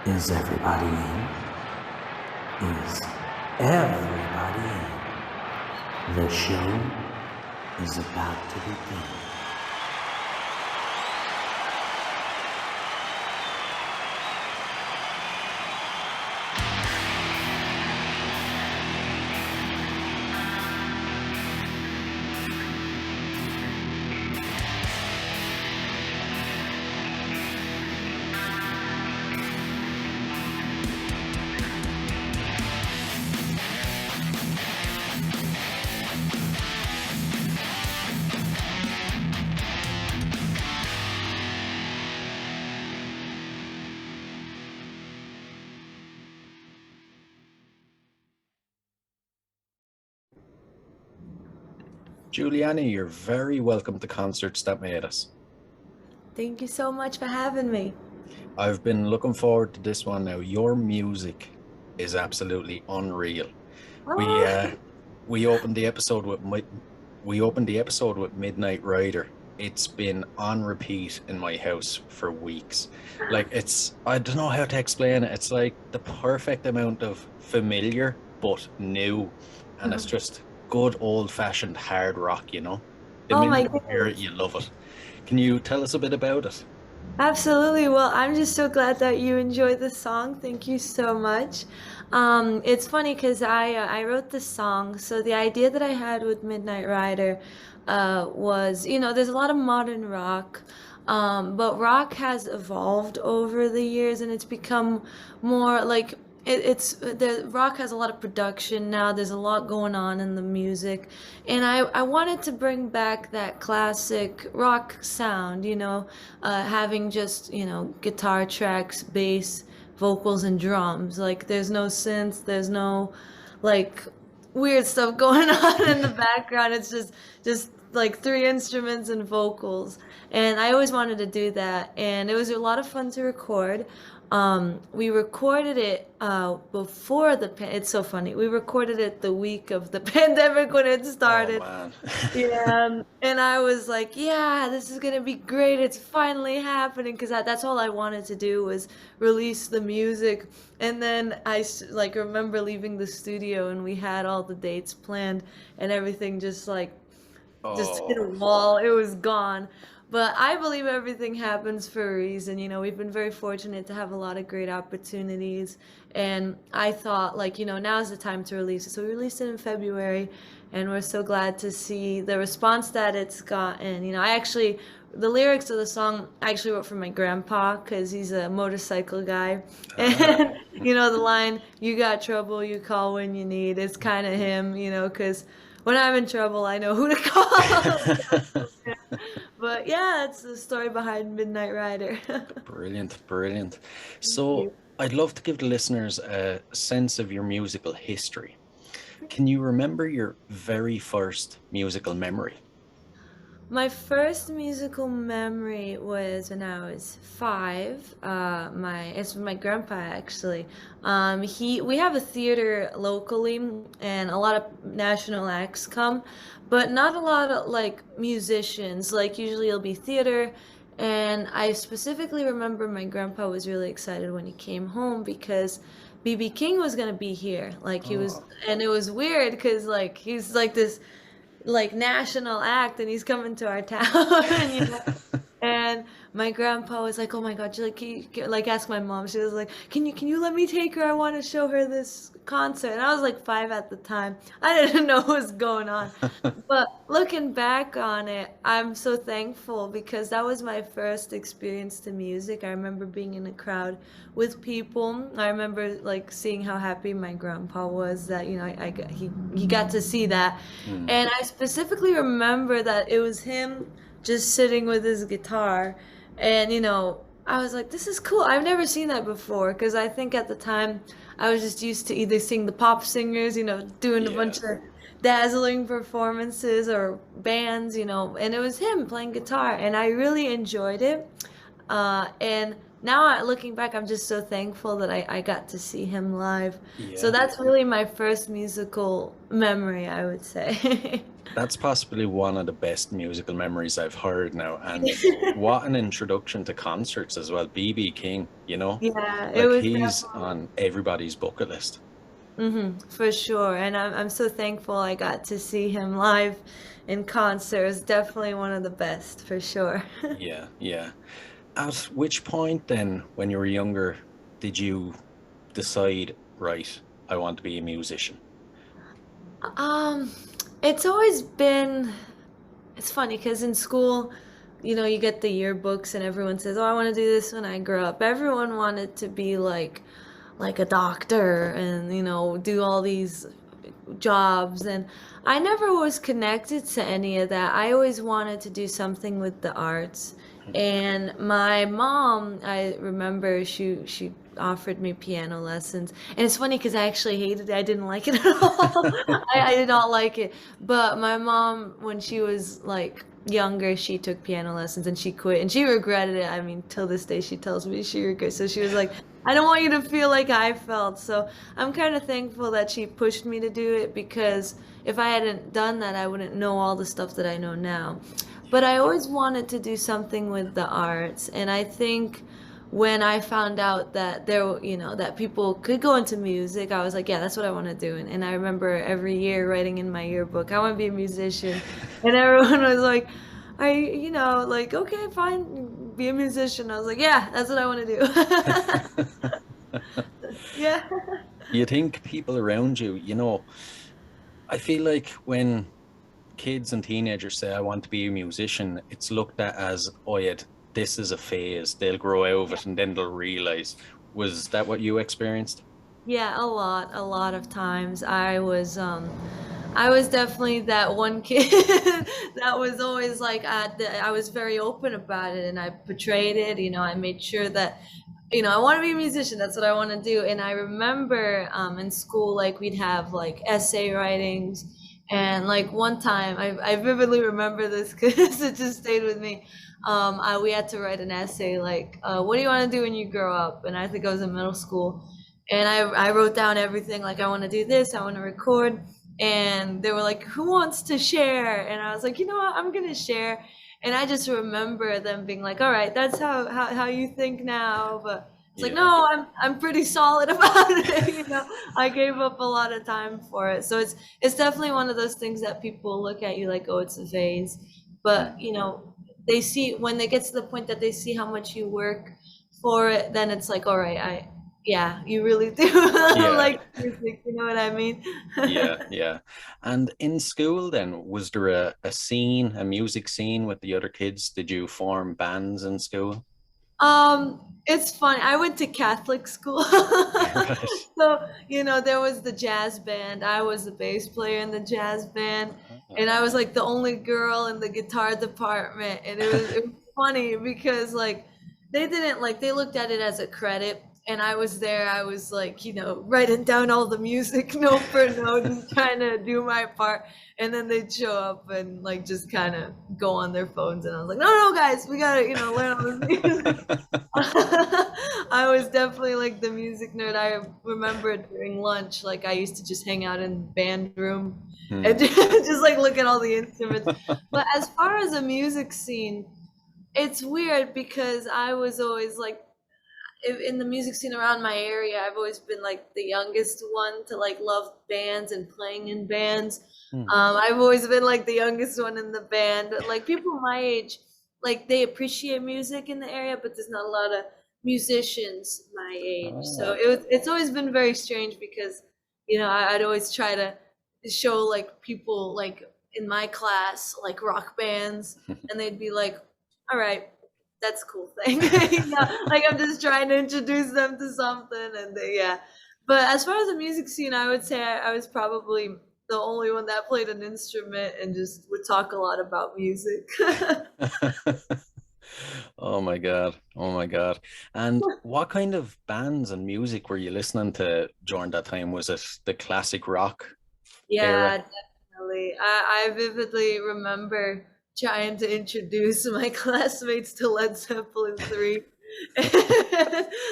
Is everybody in? Is everybody in? The show is about to begin. Giuliana, you're very welcome to Concerts That Made Us. Thank you so much for having me. I've been looking forward to this one now. Your music is absolutely unreal. We opened the episode with Midnight Rider. It's been on repeat in my house for weeks. Like I don't know how to explain it. It's like the perfect amount of familiar but new, and it's just good old-fashioned hard rock, you know? The minute you hear it, you love it. Can you tell us a bit about it? Absolutely. Well, I'm just so glad that you enjoyed the song. Thank you so much. It's funny because I wrote this song. So the idea that I had with Midnight Rider was, there's a lot of modern rock, but rock has evolved over the years and it's become more like the rock has a lot of production now. There's a lot going on in the music, and I wanted to bring back that classic rock sound, having just guitar tracks, bass, vocals, and drums. Like there's no synths, there's no like weird stuff going on in the background. It's just like three instruments and vocals, and I always wanted to do that, and it was a lot of fun to record. We recorded it before it's so funny. We recorded it the week of the pandemic when it started. Oh, man. Yeah, and I was like, yeah, this is gonna be great. It's finally happening because that's all I wanted to do was release the music. And then I remember leaving the studio and we had all the dates planned and everything just hit a wall. It was gone. But I believe everything happens for a reason. We've been very fortunate to have a lot of great opportunities. And I thought, now's the time to release it. So we released it in February, and we're so glad to see the response that it's gotten. The lyrics of the song I actually wrote for my grandpa because he's a motorcycle guy. And, the line, "You got trouble, you call when you need," it's kind of him, because when I'm in trouble, I know who to call. But yeah, it's the story behind Midnight Rider. Brilliant. So I'd love to give the listeners a sense of your musical history. Can you remember your very first musical memory? My first musical memory was when I was 5. It's with my grandpa actually. We have a theater locally, and a lot of national acts come, but not a lot of musicians. Like usually it'll be theater, and I specifically remember my grandpa was really excited when he came home because BB King was gonna be here. And it was weird because he's this national act and he's coming to our town. And my grandpa was like, "Oh my God, can you ask my mom." She was like, can you let me take her? I want to show her this concert." And I was 5 at the time. I didn't know what was going on. But looking back on it, I'm so thankful because that was my first experience to music. I remember being in a crowd with people. I remember seeing how happy my grandpa was that he got to see that. And I specifically remember that it was him just sitting with his guitar, and I was like, this is cool. I've never seen that before because I think at the time I was just used to either seeing the pop singers, doing a bunch of dazzling performances or bands, and it was him playing guitar, and I really enjoyed it. And now looking back, I'm just so thankful that I got to see him live. So Yeah. that's really my first musical memory, I would say. That's possibly one of the best musical memories I've heard now. And what an introduction to concerts as well. BB King, you know, Yeah, it like was he's definitely. on everybody's bucket list. For sure. And I'm so thankful I got to see him live in concert. It was definitely one of the best, for sure. Yeah, yeah. At which point then, when you were younger, did you decide, right, I want to be a musician? Um, it's always been, it's funny because in school, you get the yearbooks and everyone says, "Oh, I want to do this when I grow up." Everyone wanted to be like a doctor and do all these jobs, and I never was connected to any of that. I always wanted to do something with the arts. And my mom, I remember she offered me piano lessons. And it's funny because I actually hated it. I didn't like it at all. I did not like it. But my mom, when she was like younger, she took piano lessons and she quit and she regretted it. I mean, till this day she tells me she regrets. So she was like, I don't want you to feel like I felt. So I'm kind of thankful that she pushed me to do it, because if I hadn't done that, I wouldn't know all the stuff that I know now. But I always wanted to do something with the arts, and I think when I found out that that people could go into music, I was like, yeah, that's what I want to do. And I remember every year writing in my yearbook, I want to be a musician, and everyone was like, like, okay, fine, be a musician. I was like, yeah, that's what I want to do. Yeah. You think people around you, I feel like when kids and teenagers say, I want to be a musician, it's looked at as, oh, yeah, this is a phase. They'll grow out of it and then they'll realize. Was that what you experienced? Yeah, a lot of times I was definitely that one kid that was always like I was very open about it and I portrayed it, I made sure that I want to be a musician, that's what I want to do. And I remember in school, like we'd have like essay writings, and like one time I vividly remember this because it just stayed with me. We had to write an essay like, what do you want to do when you grow up? And I think I was in middle school, and I wrote down everything, like I want to do this, I want to record. And they were like, who wants to share? And I was like, you know what, I'm gonna share. And I just remember them being like, all right, that's how you think now. But it's like, Yeah. no, I'm pretty solid about it. I gave up a lot of time for it. So it's definitely one of those things that people look at you like, oh, it's a phase. But they see, when they get to the point that they see how much you work for it, then it's like, all right, yeah, you really do Yeah. like music, you know what I mean? Yeah, yeah. And in school then, was there a scene, a music scene with the other kids? Did you form bands in school? It's funny. I went to Catholic school. Right. So, there was the jazz band. I was the bass player in the jazz band, and I was like the only girl in the guitar department. And it was funny because like they didn't like they looked at it as a credit, and I was there. I was like, writing down all the music note for note, just trying to do my part. And then they'd show up and like just kind of go on their phones, and I was like, no, no, guys, we gotta, learn all this music. I was definitely like the music nerd. I remember during lunch, like I used to just hang out in the band room and Hmm. just like look at all the instruments. But as far as a music scene, it's weird because I was always like in the music scene around my area, I've always been like the youngest one to like love bands and playing in bands. Hmm. I've always been like the youngest one in the band. Like people my age, like they appreciate music in the area, but there's not a lot of musicians my age. So Ah. it's always been very strange because I'd always try to show like people like in my class like rock bands, and they'd be like, all right, that's a cool thing. Like I'm just trying to introduce them to something, and yeah. But as far as the music scene, I would say I was probably the only one that played an instrument and just would talk a lot about music. Oh my God. Oh my God. And what kind of bands and music were you listening to during that time? Was it the classic rock Yeah, era? definitely. I vividly remember trying to introduce my classmates to Led Zeppelin 3.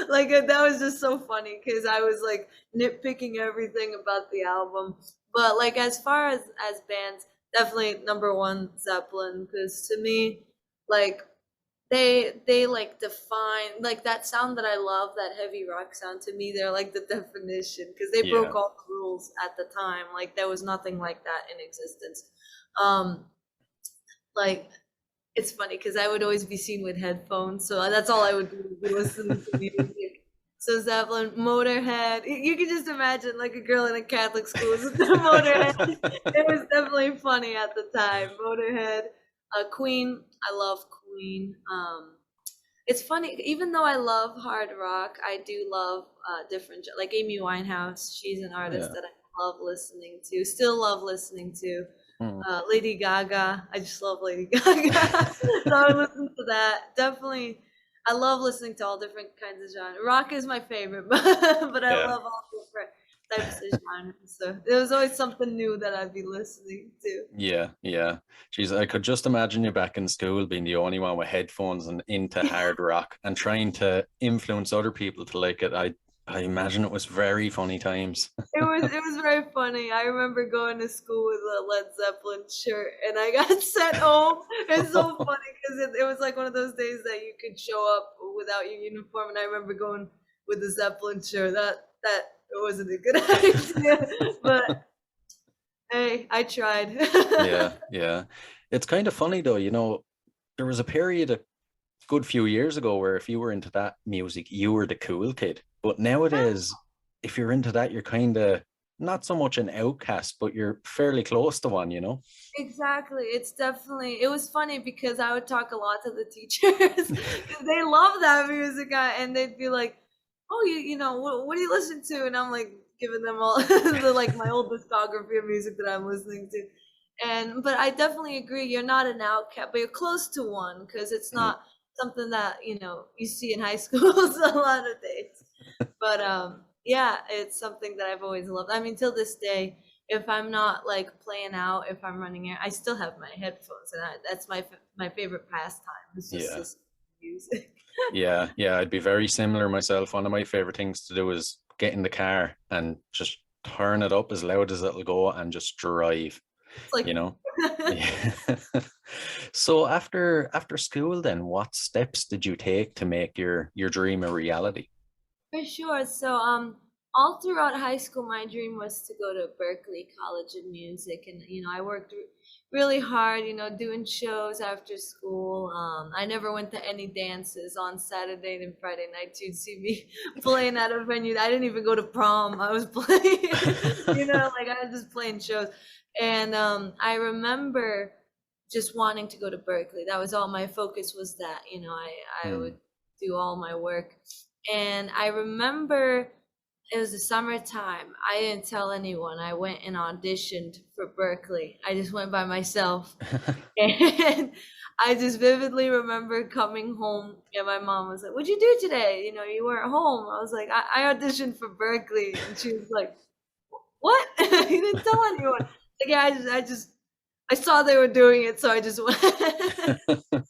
Like that was just so funny because I was like nitpicking everything about the album. But like as far as bands, definitely number one Zeppelin, because to me, like they like define like that sound that I love, that heavy rock sound. To me, they're like the definition because they Yeah. broke all the rules at the time. Like there was nothing like that in existence. Um, like it's funny because I would always be seen with headphones, so that's all I would do, be listening to music. So Zeppelin, Motorhead. You can just imagine like a girl in a Catholic school with Motorhead. It was definitely funny at the time. Motorhead, Queen. I love Queen. It's funny, even though I love hard rock, I do love different, like Amy Winehouse. She's an artist Yeah. that I love listening to. Still love listening to. Hmm. Lady Gaga. I just love Lady Gaga. So I listen to that. Definitely, I love listening to all different kinds of genres. Rock is my favorite, but I Yeah. love all different types of genres. So there was always something new that I'd be listening to. Yeah, yeah. Jeez, I could just imagine you back in school being the only one with headphones and into hard rock and trying to influence other people to like it. I imagine it was very funny times. It was very funny. I remember going to school with a Led Zeppelin shirt, and I got sent home. It's so funny because it was like one of those days that you could show up without your uniform, and I remember going with the Zeppelin shirt. That it wasn't a good idea, but hey, I tried. Yeah, yeah. It's kind of funny though, you know, there was a period a good few years ago where if you were into that music, you were the cool kid. But nowadays, if you're into that, you're kind of not so much an outcast, but you're fairly close to one, you know? Exactly. It's definitely, it was funny because I would talk a lot to the teachers 'cause they love that music, and they'd be like, "Oh, you know, what do you listen to?" And I'm like giving them all the like my old discography of music that I'm listening to. And but I definitely agree, you're not an outcast, but you're close to one because it's Mhm. not something that, you see in high schools a lot of days. But yeah, it's something that I've always loved. I mean, till this day, if I'm not like playing out, if I'm running air, I still have my headphones, and that's my favorite pastime. It's just Yeah. listening to music. Yeah, yeah, I'd be very similar myself. One of my favorite things to do is get in the car and just turn it up as loud as it'll go and just drive, It's like you know? Yeah. So after school then, what steps did you take to make your dream a reality? for sure. So, all throughout high school, my dream was to go to Berklee College of Music, and I worked really hard, doing shows after school. I never went to any dances on Saturday and Friday nights. You'd see me playing at a venue. I didn't even go to prom. I was playing, like I was just playing shows. And I remember just wanting to go to Berklee. That was all my focus was that, I Hmm. would do all my work. And I remember it was the summertime. I didn't tell anyone. I went and auditioned for Berklee. I just went by myself. And I just vividly remember coming home and my mom was like, "What'd you do today? You weren't home." I was like, I auditioned for Berklee. And she was like, "What?" You didn't tell anyone. Like, yeah, I saw they were doing it, so I just went.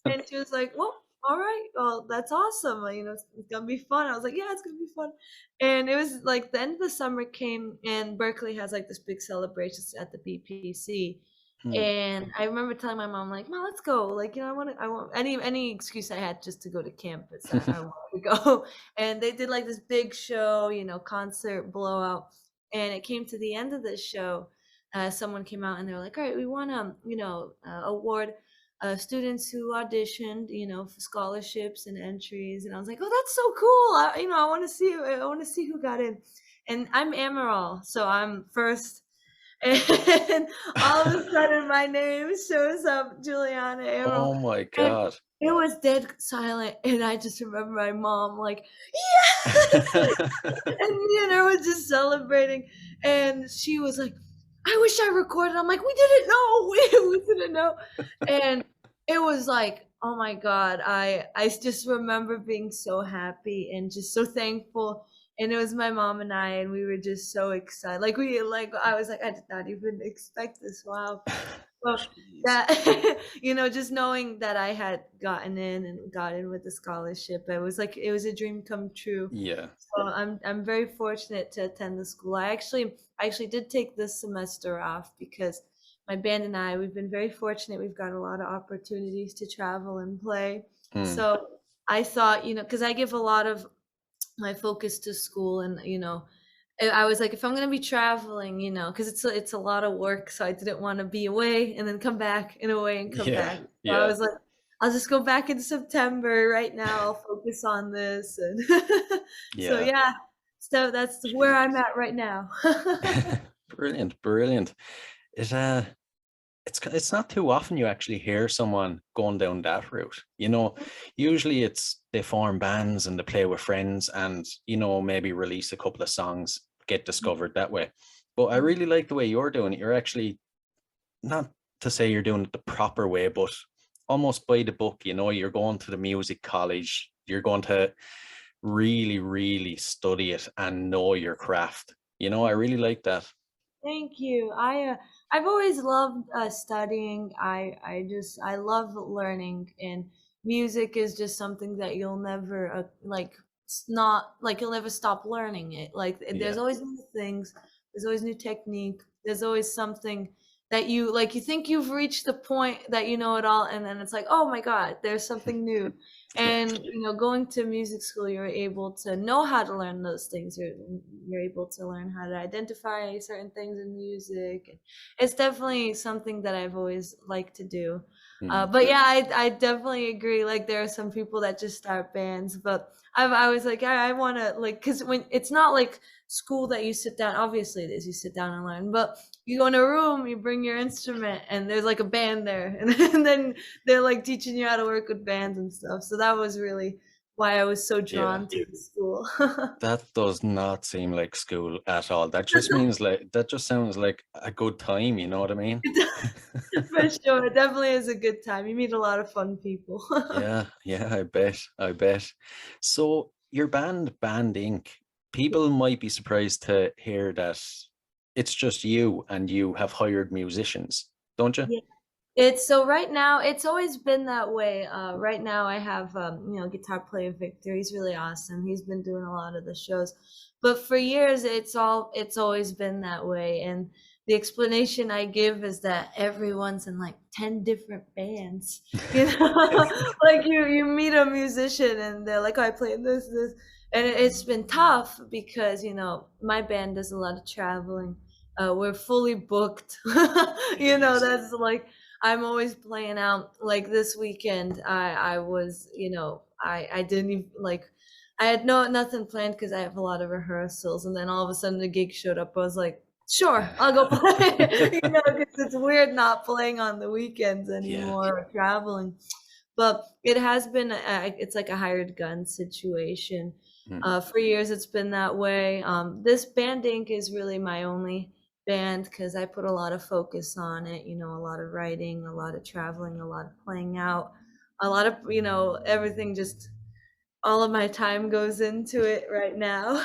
And she was like, "Well, all right, well, that's awesome. It's gonna be fun." I was like, "Yeah, it's gonna be fun." And it was like the end of the summer came, and Berklee has like this big celebration at the BPC. Hmm. And I remember telling my mom, like, "Mom, let's go. Like, I want any excuse I had just to go to campus. I wanted to go." And they did like this big show, concert blowout. And it came to the end of the show. Someone came out and they were like, "All right, we want to, award students who auditioned, for scholarships and entries." And I was like, "Oh, that's so cool! I want to see. I want to see who got in." And I'm Amaral, so I'm first. And all of a sudden, my name shows up, Giuliana Amaral, Oh my and God. it was dead silent. And I just remember my mom like, "Yes!" And me and her was just celebrating. And she was like, "I wish I recorded." I'm like, "We didn't know. We didn't know." And it was like, oh my God, I just remember being so happy and just so thankful. And it was my mom and I, and we were just so excited. Like I was like, I did not even expect this. Wow. Well, Jeez. that you know, just knowing that I had gotten in and got in with the scholarship, it was like it was a dream come true. Yeah. So I'm very fortunate to attend the school. I actually did take this semester off because my band and we've been very fortunate. We've got a lot of opportunities to travel and play. Mm. So I thought, you know, because I give a lot of my focus to school, and you know, I was like, if I'm gonna be traveling, you know, because it's a lot of work, so I didn't want to be away and then come back and away and come Yeah. back. So I Yeah. was like, I'll just go back in September. Right now, I'll focus on this, and so Yeah. yeah, so that's where I'm at right now. Brilliant, brilliant. It it's not too often you actually hear someone going down that route. You know, usually it's they form bands and they play with friends and, you know, maybe release a couple of songs, get discovered that way. But I really like the way you're doing it. You're actually, not to say you're doing it the proper way, but almost by the book, you know, you're going to the music college, you're going to really, really study it and know your craft. You know, I really like that. Thank you. I've always loved studying. I love learning, and music is just something that you'll never like. It's not like you'll never stop learning it. Like there's Yeah. always new things. There's always new technique. There's always something that you like. You think you've reached the point that you know it all, and then it's like, oh my God, there's something new. Yeah. And you know, going to music school, you're able to know how to learn those things. You're able to learn how to identify certain things in music. It's definitely something that I've always liked to do. Mm. But yeah, I definitely agree. Like there are some people that just start bands, but I was like, I want to like, because when it's not like school that you sit down. Obviously, it is, you sit down and learn, but you go in a room, you bring your instrument, and there's like a band there, and then they're like teaching you how to work with bands and stuff. So that was really why I was so Yeah. drawn to the school. That does not seem like school at all. That just means like, that just sounds like a good time, you know what I mean? For sure, it definitely is a good time. You meet a lot of fun people. Yeah, yeah, I bet, I bet. So your Band Inc., people might be surprised to hear that it's just you and you have hired musicians, don't you? Yeah. It's so right now, it's always been that way. Right now I have you know, guitar player Victor. He's really awesome. He's been doing a lot of the shows. But for years it's always been that way. And the explanation I give is that everyone's in like 10 different bands. You know, like you meet a musician and they're like, oh, I play this. And it's been tough because, you know, my band does a lot of traveling. We're fully booked. You know, Jeez. that's like I'm always playing out. Like this weekend, I was, you know, I didn't even like, I had nothing planned because I have a lot of rehearsals, and then all of a sudden the gig showed up. I was like, sure, I'll go play. You know, because it's weird not playing on the weekends Yeah. anymore or traveling. But it has been, it's like a hired gun situation. Mm. For years, it's been that way. This Band Inc. is really my only band because I put a lot of focus on it, you know, a lot of writing, a lot of traveling, a lot of playing out, a lot of, you know, everything, just all of my time goes into it right now.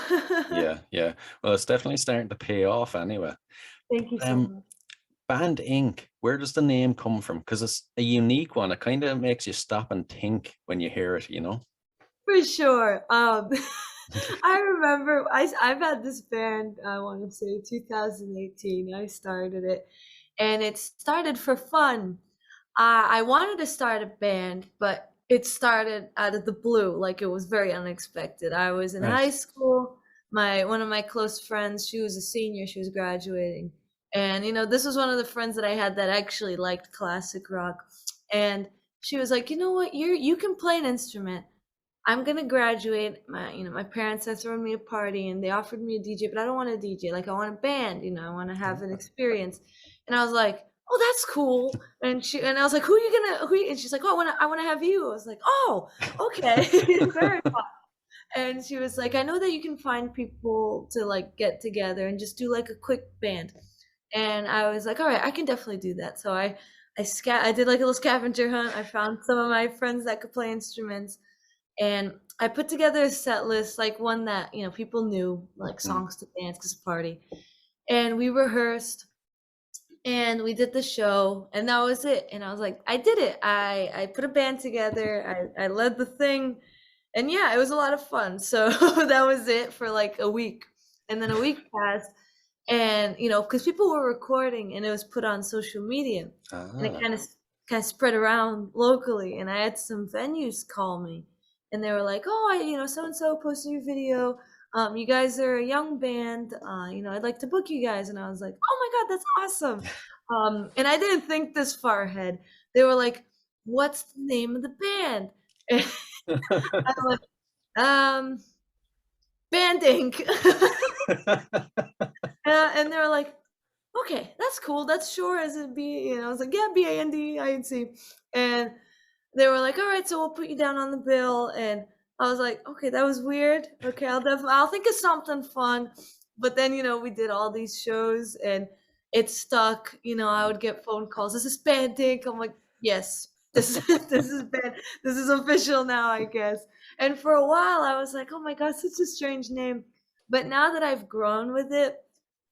Yeah, yeah. Well, it's definitely starting to pay off anyway. Thank you so Um, much. Band Inc., where does the name come from? Because it's a unique one. It kind of makes you stop and think when you hear it, you know? For sure. I remember I've had this band, I want to say 2018. I started it, and it started for fun. I wanted to start a band, but it started out of the blue, like it was very unexpected. I was in high Right. school. My one of my close friends, she was a senior, she was graduating. And you know, this was one of the friends that I had that actually liked classic rock. And she was like, "You know what? You can play an instrument. I'm gonna graduate. My parents are throwing me a party and they offered me a DJ, but I don't want a DJ. Like I want a band, you know, I want to have an experience." And I was like, "Oh, that's cool." And I was like, And she's like, "Oh, I wanna have you." I was like, "Oh, okay." Very fun. And she was like, "I know that you can find people to like get together and just do like a quick band." And I was like, "All right, I can definitely do that." So I did like a little scavenger hunt. I found some of my friends that could play instruments, and I put together a set list, like one that, you know, people knew, like Mm. songs to dance because party. And we rehearsed, and we did the show, and that was it. And I was like, I did it. I put a band together. I led the thing, and yeah, it was a lot of fun. So that was it for like a week, and then a week passed, and because people were recording, and it was put on social media, and it Ah. kind of spread around locally. And I had some venues call me, and they were like, "Oh, so and so posted your video. You guys are a young band. I'd like to book you guys." And I was like, "Oh my God, that's awesome!" And I didn't think this far ahead. They were like, "What's the name of the band?" And I'm like, Band Inc. And they were like, "Okay, that's cool. That's sure as it be." I was like, "Yeah, BANDINC." And they were like, "All right, so we'll put you down on the bill." And I was like, "Okay, that was weird. Okay, I'll think of something fun." But then, we did all these shows, and it stuck. I would get phone calls. "This is Band Inc." I'm like, "Yes, this this is band. This is official now, I guess." And for a while, I was like, "Oh my God, such a strange name." But now that I've grown with it,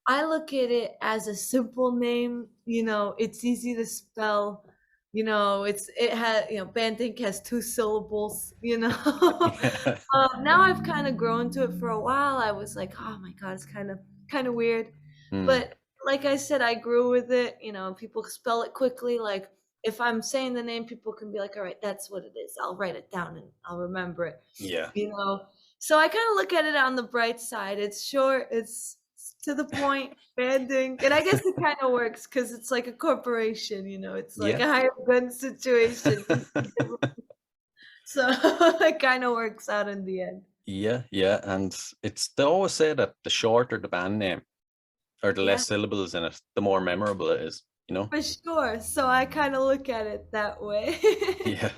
I look at it as a simple name. It's easy to spell. It has, Banting has 2 syllables. Yeah. Now I've kind of grown to it. For a while, I was like, "Oh my God, it's kind of weird." Hmm. But like I said, I grew with it. People spell it quickly. Like if I'm saying the name, people can be like, "All right, that's what it is. I'll write it down and I'll remember it." Yeah. you know so I kind of look at it on the bright side. It's short, it's to the point, banding, and I guess it kind of works because it's like a corporation. It's like Yeah. a higher gun situation. So it kind of works out in the end. Yeah, yeah. And they always say that the shorter the band name or the Yeah, less syllables in it, the more memorable it is. for sure. So I kind of look at it that way. Yeah.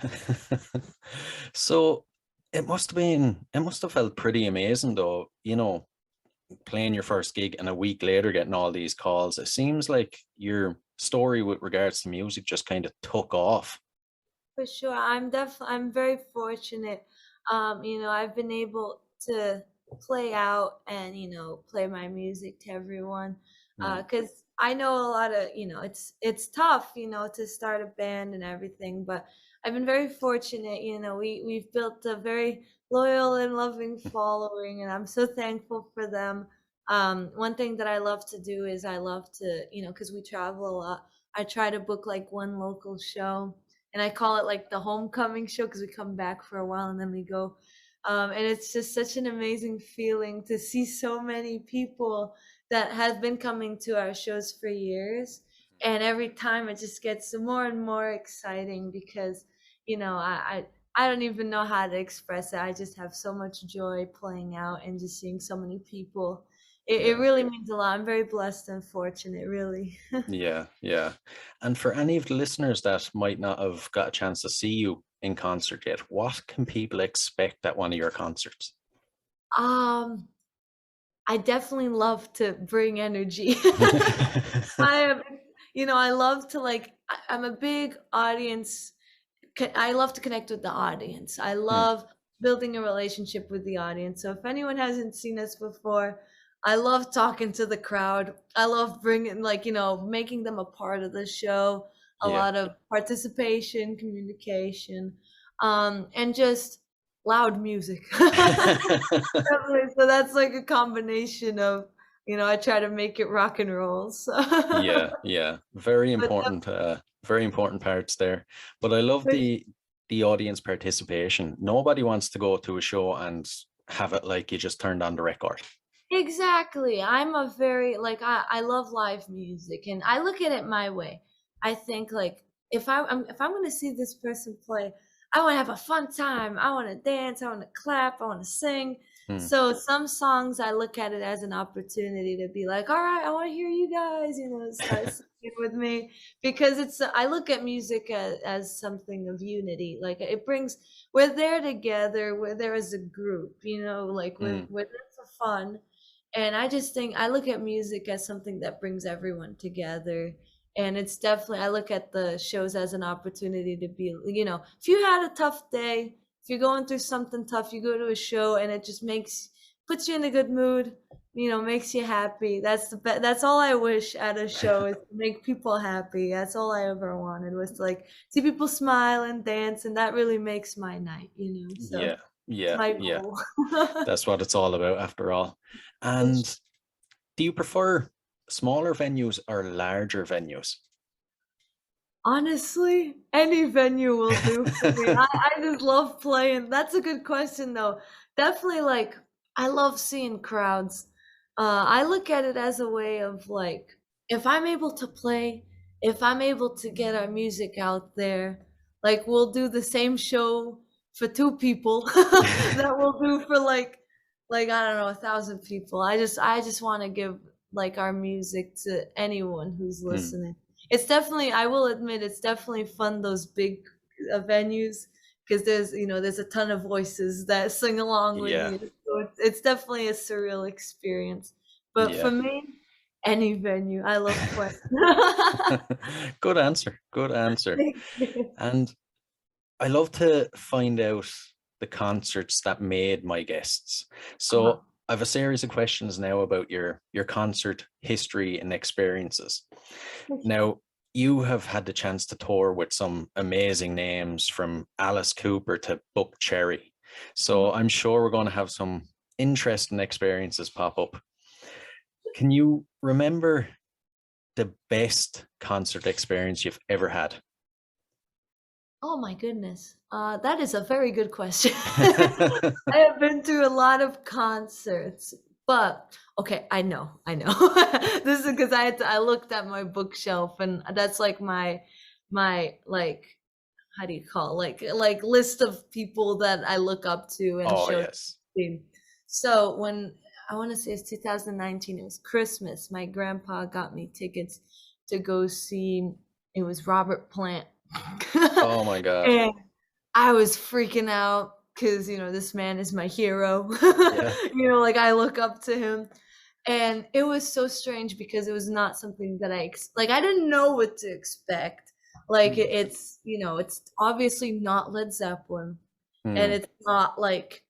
So it must have felt pretty amazing though, playing your first gig and a week later getting all these calls. It seems like your story with regards to music just kind of took off. For sure. I'm very fortunate. I've been able to play out and, play my music to everyone. Mm. Cause I know a lot of, it's tough, to start a band and everything, but I've been very fortunate. We've built a very loyal and loving following, and I'm so thankful for them. One thing that I love to do is I love to, cause we travel a lot, I try to book like one local show, and I call it like the homecoming show because we come back for a while and then we go. And it's just such an amazing feeling to see so many people that have been coming to our shows for years. And every time it just gets more and more exciting because, I don't even know how to express it. I just have so much joy playing out and just seeing so many people. It Yeah. really means a lot. I'm very blessed and fortunate, really. Yeah, yeah. And for any of the listeners that might not have got a chance to see you in concert yet, what can people expect at one of your concerts? um I definitely love to bring energy. I am, I love to I'm a big audience. I love to connect with the audience. I Hmm. love building a relationship with the audience. So if anyone hasn't seen us before, I love talking to the crowd. I love bringing, making them a part of the show. A Yeah. lot of participation, communication, and just loud music. Definitely. So that's like a combination of, I try to make it rock and roll. So, Yeah, yeah. but Very important parts there. But I love the audience participation. Nobody wants to go to a show and have it like you just turned on the record. exactly. I'm a very I love live music, and I look at it my way. I think like if I'm gonna see this person play, I want to have a fun time. I want to dance. I want to clap. I want to sing. Hmm. So some songs I look at it as an opportunity to be like, all right, I want to hear you guys, start singing with me, because I look at music as something of unity. Like it brings, we're there together. We're there as a group. Like Hmm. we're there for fun. And I just think I look at music as something that brings everyone together. And it's definitely, I look at the shows as an opportunity to be, if you had a tough day, if you're going through something tough, you go to a show and it just puts you in a good mood. makes you happy. That's all I wish at a show, is to make people happy. That's all I ever wanted, was to like see people smile and dance, and that really makes my night, so Yeah, it's yeah, my yeah. goal. That's what it's all about after all. And do you prefer smaller venues or larger venues? Honestly, any venue will do for me. I just love playing. That's a good question, though. Definitely, like, I love seeing crowds. I look at it as a way of like, if I'm able to play, if I'm able to get our music out there, like, we'll do the same show for two people that we'll do for like I don't know, 1,000 people. I just want to give like our music to anyone who's Hmm. listening. It's definitely, I will admit, it's definitely fun, those big venues, because there's a ton of voices that sing along with Yeah, you. So it's definitely a surreal experience. But for yeah. me, any venue, I love playing. Good answer. Good answer. Thank you. And I love to find out the concerts that made my guests. Uh-huh. So I have a series of questions now about your concert history and experiences. Now, you have had the chance to tour with some amazing names, from Alice Cooper to Buckcherry. So I'm sure we're going to have some interesting experiences pop up. Can you remember the best concert experience you've ever had? Oh my goodness. That is a very good question. I have been to a lot of concerts, but okay, I know. This is because I looked at my bookshelf, and that's like my like, how do you call it? Like list of people that I look up to and Oh, shows. yes. So when, I want to say it's 2019, it was Christmas. My grandpa got me tickets to go see. It was Robert Plant. Oh my God. And I was freaking out because, this man is my hero. Yeah. Like, I look up to him. And it was so strange because it was not something that I didn't know what to expect. Like, it's obviously not Led Zeppelin. And Hmm. it's not like,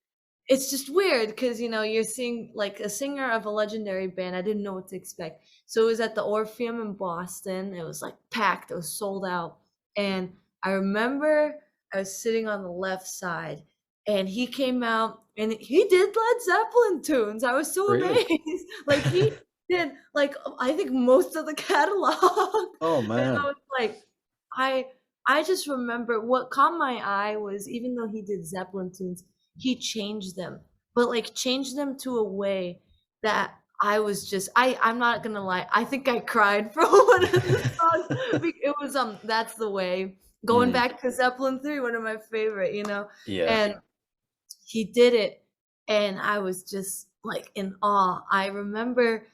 it's just weird because, you're seeing like a singer of a legendary band. I didn't know what to expect. So it was at the Orpheum in Boston. It was like packed, it was sold out. And I remember I was sitting on the left side, and he came out and he did Led Zeppelin tunes. I was so Really? amazed. Like, he did, like, I think most of the catalog. Oh And I man. was like, I I just remember what caught my eye was, even though he did Zeppelin tunes, he changed them, but like changed them to a way that I was just, I'm not gonna lie, I think I cried for one of the songs. It was That's the Way. Going Hmm. back to Zeppelin 3, one of my favorite, Yeah. and he did it, and I was just like in awe. I remember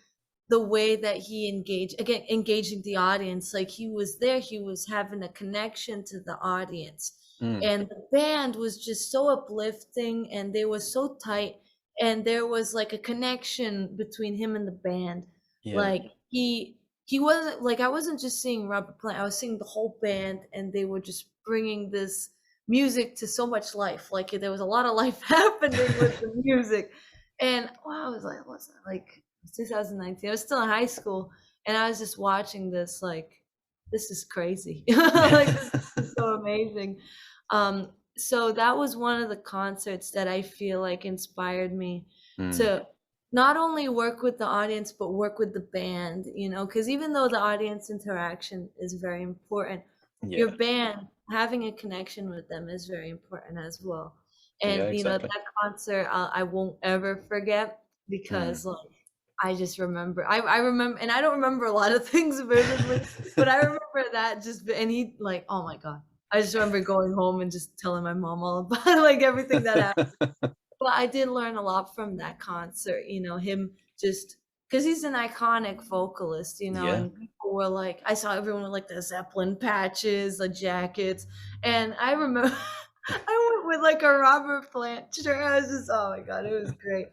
the way that he engaging the audience, like he was there, he was having a connection to the audience, Hmm. and the band was just so uplifting, and they were so tight, and there was like a connection between him and the band. Yeah. Like, he wasn't like, I wasn't just seeing Robert Plant, I was seeing the whole band, and they were just bringing this music to so much life. Like, there was a lot of life happening with the music. And wow, I was like, what's that, like, 2019. I was still in high school, and I was just watching this, like, this is crazy. Like, this is so amazing. So that was one of the concerts that I feel like inspired me Hmm. to not only work with the audience, but work with the band, because even though the audience interaction is very important, your Yeah. band, having a connection with them is very important as well. Yeah, And, exactly. that concert, I won't ever forget, Hmm. because like, I just remember, I remember, and I don't remember a lot of things vividly, but I remember that and he, like, oh my God. I just remember going home and just telling my mom all about like everything that happened. But I did learn a lot from that concert, him just because he's an iconic vocalist, Yeah. and people were like, I saw everyone with like the Zeppelin patches, the jackets, and I remember I went with like a Robert Plant shirt. I was just, oh my God, it was great.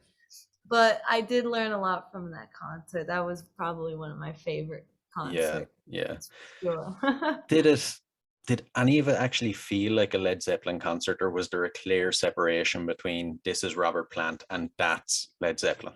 But I did learn a lot from that concert. That was probably one of my favorite Yeah. concerts. Yeah. That's for sure. Did it did any of it actually feel like a Led Zeppelin concert, or was there a clear separation between this is Robert Plant and that's Led Zeppelin?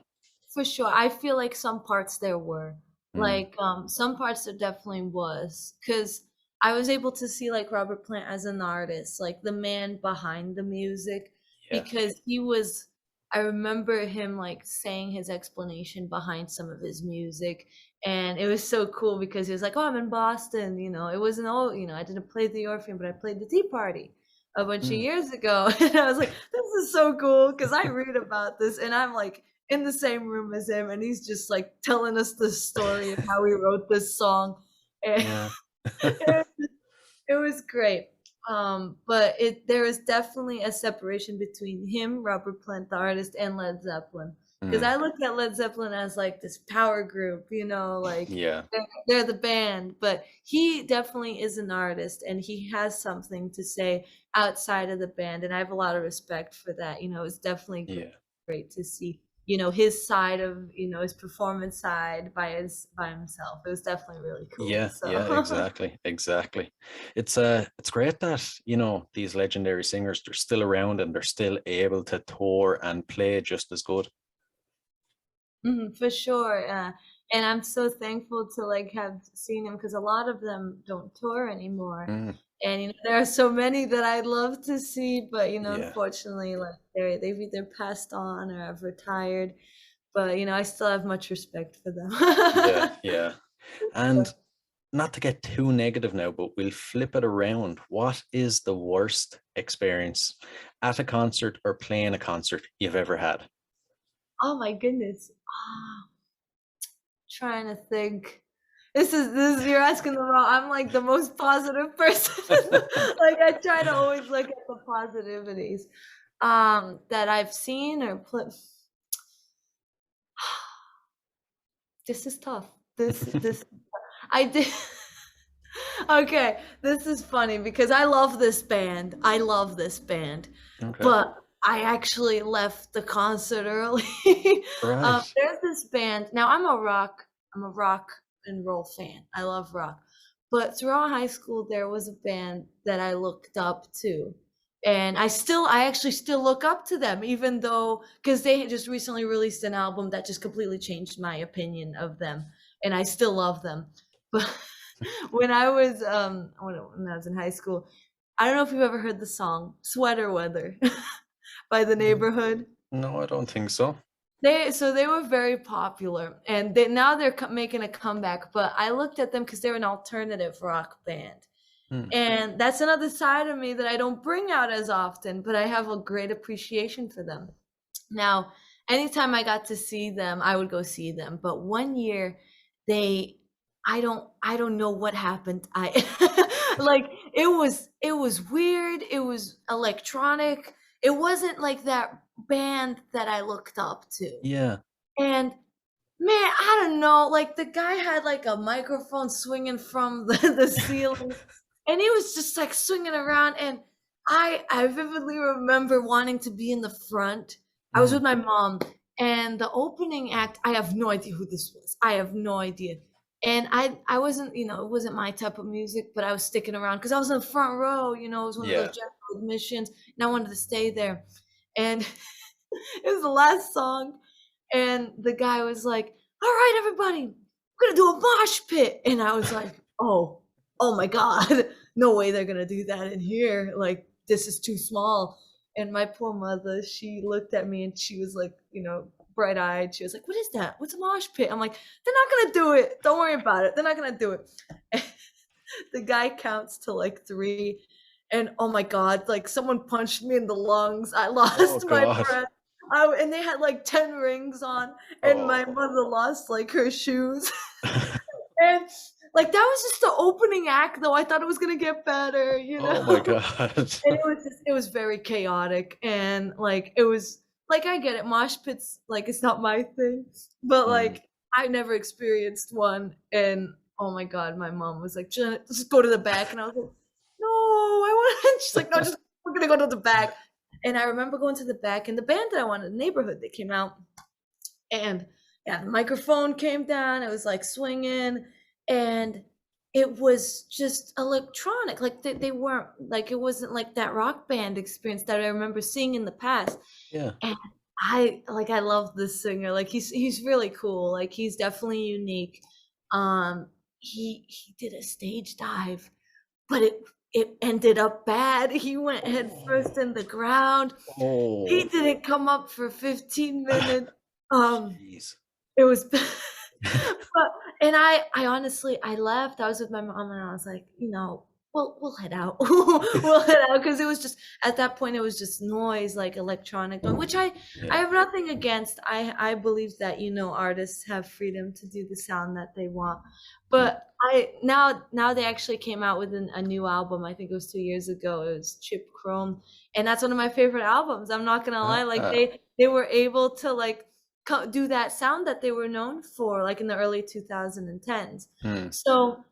For sure. I feel like some parts there were. Mm, Like, some parts there definitely was. Because I was able to see like Robert Plant as an artist, like the man behind the music, yeah. because he was, I remember him like saying his explanation behind some of his music. And it was so cool because he was like, oh, I'm in Boston, you know, it wasn't all, you know, I didn't play the Orpheum, but I played the Tea Party a bunch of Mm, years ago. And I was like, this is so cool because I read about this and I'm like in the same room as him and he's just like telling us the story of how he wrote this song. And yeah. it, it was great. But there is definitely a separation between him, Robert Plant, the artist, and Led Zeppelin. Because Mm, I look at Led Zeppelin as like this power group, you know, like yeah. they're the band, but he definitely is an artist and he has something to say outside of the band. And I have a lot of respect for that. You know, it's definitely Yeah. great to see, you know, his side of, you know, his performance side by himself. It was definitely really cool. Yeah, yeah, So exactly, exactly. It's great that, you know, these legendary singers, they're still around and they're still able to tour and play just as good. For sure. And I'm so thankful to like have seen them because a lot of them don't tour anymore. Mm, And you know, there are so many that I'd love to see, but you know, yeah, unfortunately, like they've either passed on or have retired. But you know, I still have much respect for them. yeah, yeah. And not to get too negative now, but we'll flip it around. What is the worst experience at a concert or playing a concert you've ever had? Oh my goodness. Trying to think. This is you're asking the wrong. I'm like the most positive person. Like I try to always look at the positivities that I've seen or put. This is tough. This I did. Okay, this is funny because I love this band. I love this band, Okay. but I actually left the concert early. Right. There's this band. Now I'm a rock and roll fan. I love rock. But throughout high school, there was a band that I looked up to. And I actually still look up to them, even though, because they just recently released an album that just completely changed my opinion of them. And I still love them. But when I was in high school, I don't know if you've ever heard the song Sweater Weather by The Mm, Neighborhood. no, I don't think so. They were very popular and now they're making a comeback, but I looked at them because they're an alternative rock band. Mm, And that's another side of me that I don't bring out as often, but I have a great appreciation for them. Now, anytime I got to see them, I would go see them. But one year they I don't know what happened. I like it was weird, it was electronic. It wasn't like that band that I looked up to. yeah. And man, I don't know, like the guy had like a microphone swinging from the ceiling and he was just like swinging around and I vividly remember wanting to be in the front. I was Mm, with my mom and the opening act, I have no idea who this was. I have no idea. And I wasn't, you know, it wasn't my type of music, but I was sticking around because I was in the front row, you know, it was one of those yeah. general admissions and I wanted to stay there. And it was the last song and the guy was like, all right, everybody, we're gonna do a mosh pit. And I was like, oh my God, no way they're gonna do that in here. Like, this is too small. And my poor mother, she looked at me and she was like, you know, bright eyed. She was like, what is that? What's a mosh pit? I'm like, they're not gonna do it. Don't worry about it. They're not gonna do it. The guy counts to like 3. And oh my God, like someone punched me in the lungs. I Oh lost my God. breath. And they had like 10 rings on, and my Oh. mother lost like her shoes. And like that was just the opening act, though. I thought it was gonna get better, you Oh my know. God. And it was very chaotic, and like it was like I get it, mosh pits, like it's not my thing, but Mm. like I never experienced one, and oh my God, my mom was like, "Janet, let's just go to the back," and I was like, "No, I want." She's like, "No, just we're gonna go to the back." And I remember going to the back, and the band that I wanted, the Neighborhood, they came out, and yeah, the microphone came down. It was like swinging, and it was just electronic. Like they weren't like it wasn't like that rock band experience that I remember seeing in the past. Yeah. And I love this singer. Like he's really cool. Like he's definitely unique. He did a stage dive, but it ended up bad. He went head first in the ground. He Oh, didn't come up for 15 minutes. Um, jeez. it was but and I honestly I left. I was with my mom and I was like, we'll head out. We'll head out because it was just at that point it was just noise, like electronic noise, which I Yeah. have nothing against. I believe that artists have freedom to do the sound that they want. Mm. But I now they actually came out with a new album. I think it was 2 years ago. It was Chip Chrome, and that's one of my favorite albums. I'm not gonna lie. Like Ah, they were able to like do that sound that they were known for, like in the early 2010s. mm, So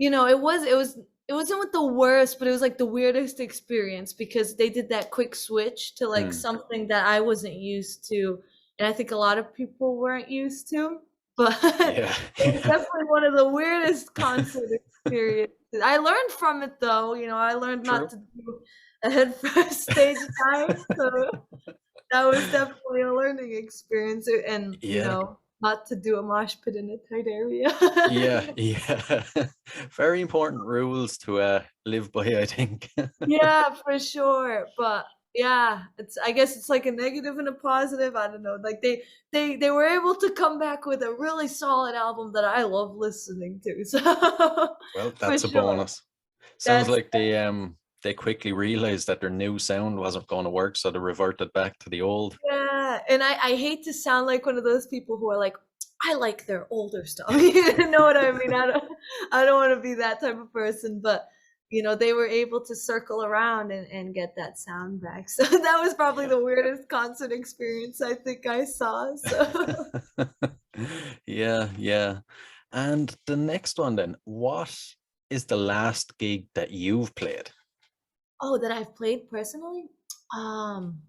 it wasn't with the worst, but it was like the weirdest experience because they did that quick switch to like mm. something that I wasn't used to, and I think a lot of people weren't used to. But Yeah. it's definitely one of the weirdest concert experiences. I learned from it though. I learned not True. to do a head first stage dive. So that was definitely a learning experience, and Yeah. not to do a mosh pit in a tight area. Yeah. Yeah. Very important rules to live by, I think. Yeah, for sure. But yeah, I guess it's like a negative and a positive. I don't know. Like they were able to come back with a really solid album that I love listening to. So Well, for that's a sure. bonus. Sounds That's like they quickly realized that their new sound wasn't going to work, so they reverted back to the old. Yeah, and I hate to sound like one of those people who are like, I like their older stuff. You know what I mean? I don't want to be that type of person, but they were able to circle around and get that sound back. So that was probably Yeah. the weirdest concert experience I think I saw. So Yeah, yeah. And the next one then, what is the last gig that you've played? oh, that I've played personally? Um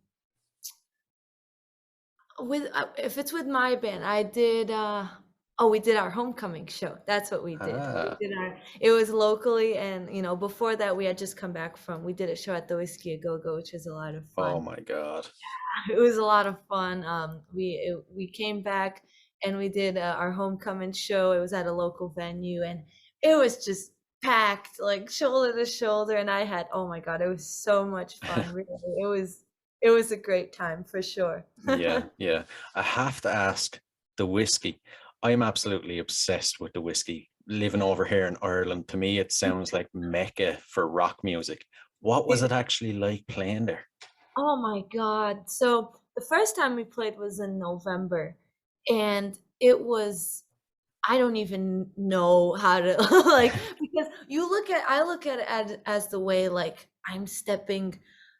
With if it's with my band, I did we did our homecoming show. That's what we did. We Ah, did our It was locally, and before that we had just come back from we did a show at the Whisky A Go Go, which was a lot of oh fun. my God. It was a lot of fun. We came back and we did our homecoming show. It was at a local venue, and it was just packed, like shoulder to shoulder. And I had, oh my God, it was so much fun. Really, it was a great time for sure. Yeah, yeah. I have to ask the whiskey. I'm absolutely obsessed with the whiskey. Living over here in Ireland, to me, it sounds like Mecca for rock music. What was it actually like playing there? Oh my God. So the first time we played was in November, and it was, I don't even know how to like, because I look at it as the way like I'm stepping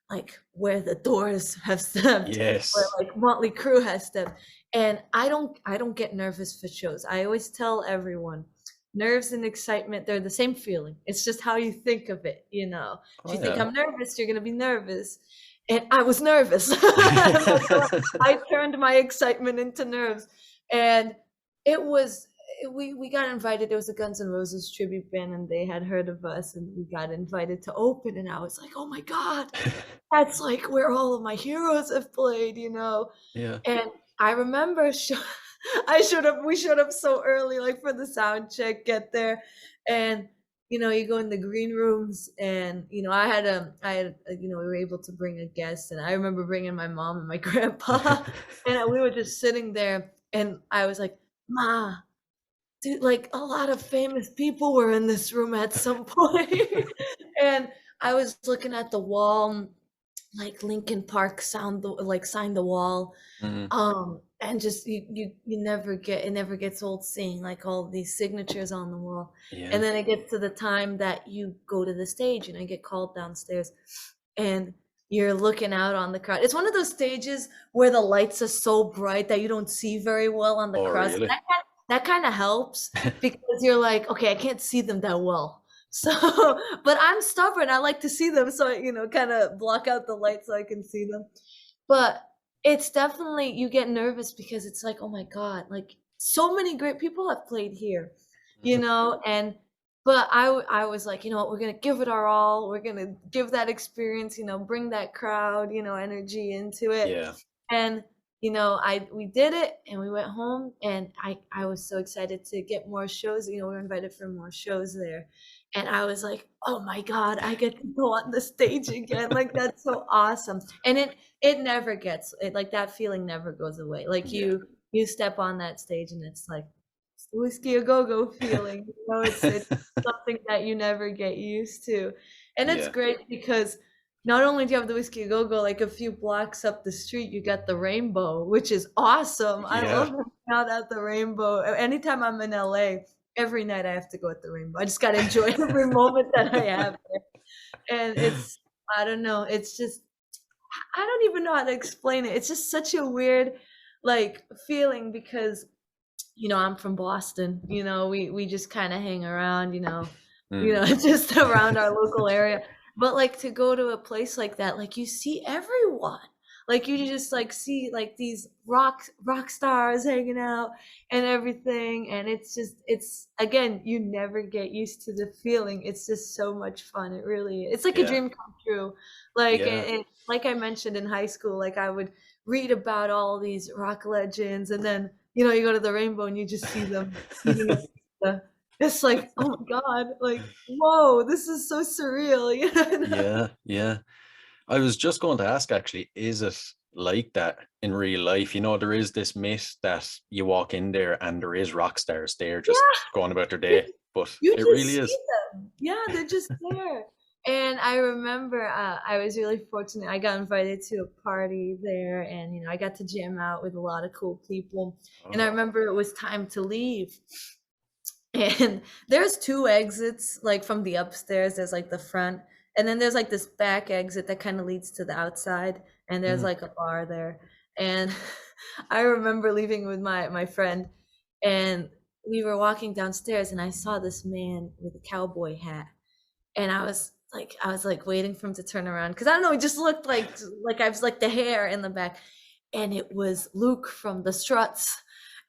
like where the Doors have stepped, or Yes. like Motley Crue has stepped. And I don't get nervous for shows. I always tell everyone, nerves and excitement, they're the same feeling. It's just how you think of it, you know. If Oh you think yeah. I'm nervous, you're gonna be nervous. And I was nervous. I turned my excitement into nerves. And it was we got invited. It was a Guns N' Roses tribute band, and they had heard of us, and we got invited to open. And I was like, oh my God, that's like where all of my heroes have played, you know. Yeah. And I remember we showed up so early, like for the sound check, get there, and you go in the green rooms, and we were able to bring a guest, and I remember bringing my mom and my grandpa, and we were just sitting there, and I was like, Ma, dude, like a lot of famous people were in this room at some point. And I was looking at the wall, like Linkin Park signed the wall. Mm, And just you never get it never gets old seeing like all these signatures on the wall. And yeah. then it gets to the time that you go to the stage and I get called downstairs, and you're looking out on the crowd. It's one of those stages where the lights are so bright that you don't see very well on the Oh crowd. So really? that kind of helps because you're like, okay, I can't see them that well. So, but I'm stubborn. I like to see them, so I, kind of block out the light so I can see them. But it's definitely, you get nervous because it's like, oh my God, like so many great people have played here, Mhm. and but I was like, you know what, we're gonna give it our all. We're gonna give that experience, bring that crowd, energy into it. Yeah. And we did it and we went home, and I was so excited to get more shows. We were invited for more shows there. And I was like, oh my God, I get to go on the stage again. Like, that's so awesome. And it never gets it, like, that feeling never goes away. Like, Yeah. you step on that stage and it's like, it's the Whisky A Go Go feeling. It's something that you never get used to. And it's Yeah. great because not only do you have the Whisky A Go Go, like a few blocks up the street, you got the Rainbow, which is awesome. I Yeah. love hanging out at the Rainbow. Anytime I'm in LA, every night I have to go at the Rainbow. I just gotta enjoy every moment that I have there. And I don't know, it's just, I don't even know how to explain it. It's just such a weird, like, feeling because, I'm from Boston. We just kind of hang around, just around our local area. But like, to go to a place like that, like, you see everyone. Like, you just like see like these rock stars hanging out and everything, and it's again, you never get used to the feeling. It's just so much fun. It really is. It's like a Yeah. dream come true. Like, Yeah. like I mentioned in high school, like, I would read about all these rock legends, and then you go to the Rainbow and you just see them eating a pizza. It's like, oh my God, like, whoa, this is so surreal. Yeah. Yeah. I was just going to ask, actually, is it like that in real life? There is this myth that you walk in there and there is rock stars there just going about their day, but You it just really see is. them. Yeah, they're just there. And I remember I was really fortunate. I got invited to a party there, and I got to jam out with a lot of cool people. And I Oh. remember it was time to leave. And there's two exits, like, from the upstairs. There's like the front, and then there's like this back exit that kind of leads to the outside, and there's Mhm. like a bar there. And I remember leaving with my friend, and we were walking downstairs, and I saw this man with a cowboy hat, and I was like waiting for him to turn around because I don't know, he just looked like I was like the hair in the back, and it was Luke from the Struts.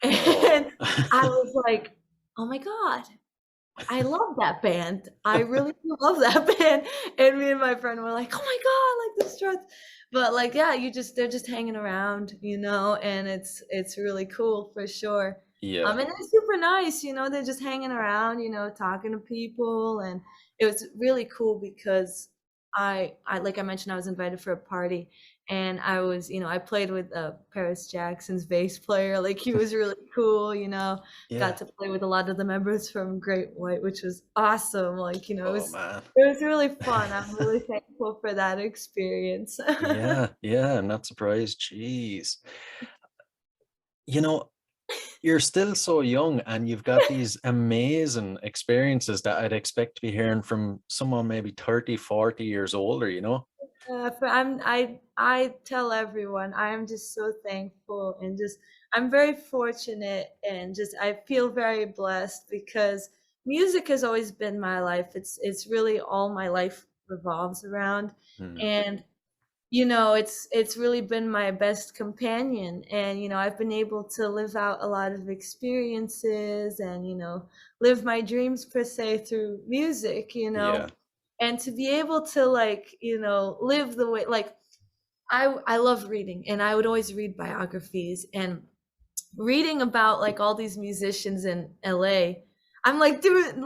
And I was like, oh my God, I love that band. I really do love that band. And me and my friend were like, oh my God, like the Struts. But like, yeah, they're just hanging around, and it's really cool for sure. Yeah. And they're super nice, they're just hanging around, talking to people. And it was really cool because I like I mentioned, I was invited for a party, and I played with Paris Jackson's bass player. Like, he was really cool. Yeah. Got to play with a lot of the members from Great White, which was awesome. Like, it Oh, was man. really fun. I'm really thankful for that experience. Yeah. Yeah. I'm not surprised. Jeez. You're still so young and you've got these amazing experiences that I'd expect to be hearing from someone maybe 30, 40 years older, I tell everyone I am just so thankful, and just I'm very fortunate, and just I feel very blessed because music has always been my life. It's really all my life revolves around. Hmm. And it's really been my best companion, and I've been able to live out a lot of experiences, and live my dreams per se through music. Yeah. And to be able to, like, live the way, like, I love reading, and I would always read biographies, and reading about like all these musicians in LA. I'm like doing